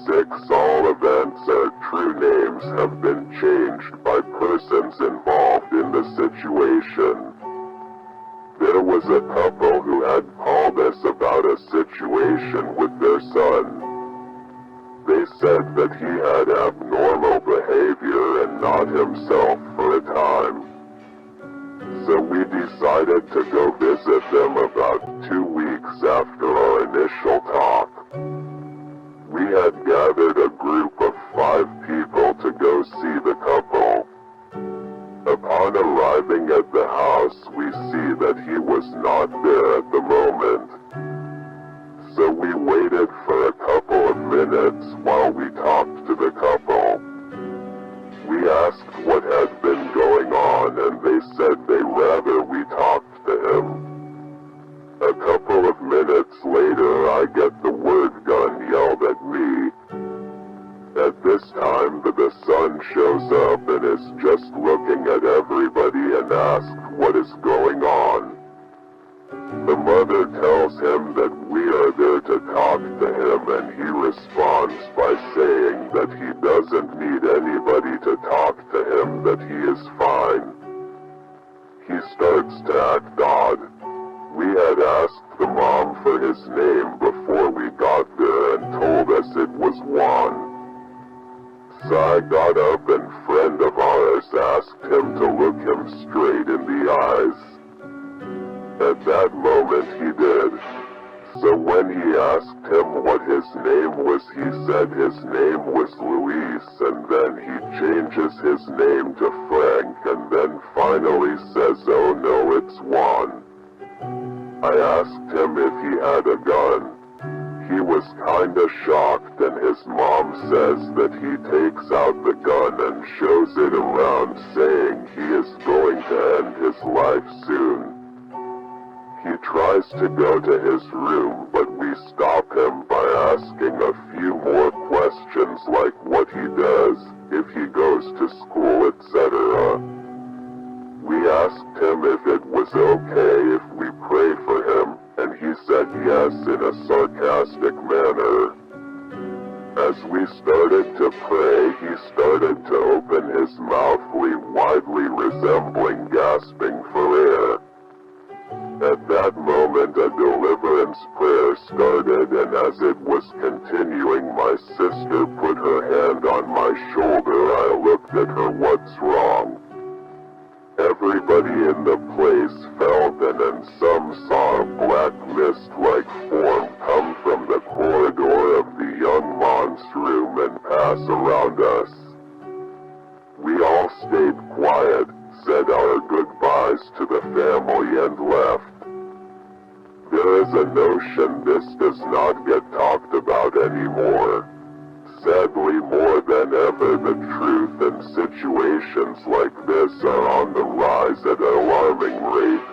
6 all events or true names have been changed by persons involved in the situation. There was a couple who had called us about a situation with their son. They said that he had abnormal behavior and not himself for a time. So we decided to go visit them about 2 weeks after our initial talk. We had gathered a group of 5 people to go see the couple. Upon arriving at the house, we see that he was not there at the moment. So we waited for a couple of minutes while we talked to the couple. We asked what had been going on and they said they'd rather we talked to him. A couple of minutes later I get the word gun yelled at me. At this time the son shows up and is just looking at everybody and asks what is going on. The mother tells him that we are there to talk to him and he responds by saying that he doesn't need anybody to talk to him, that he is fine. He starts to act odd. We had asked the mom for his name before we got there and told us it was Juan. So I got up and a friend of ours asked him to look him straight in the eyes. At that moment he did. So when he asked him what his name was, he said his name was Luis, and then he changes his name to Frank, and then finally says, "Oh no, it's Juan." I asked him if he had a gun. He was kinda shocked, and his mom says that he takes out the gun and shows it around, saying he is going to end his life soon. He tries to go to his room, but we stop him by asking a few more questions like what he does, if he goes to school, etc. We asked him if it was okay if we pray for him, and he said yes in a sarcastic manner. As we started to pray, he started to open his mouth widely resembling gasping for air. At that moment a deliverance prayer started, and as it was continuing my sister put her hand on my shoulder. I looked at her. "What's wrong?" Everybody in the place felt and then some saw a black mist-like form come from the corridor of the young man's room and pass around us. We all stayed quiet, said our goodbyes to the family and left. There is a notion this does not get talked about anymore. Sadly, more than ever, the truth and situations like this are on the rise at an alarming rate.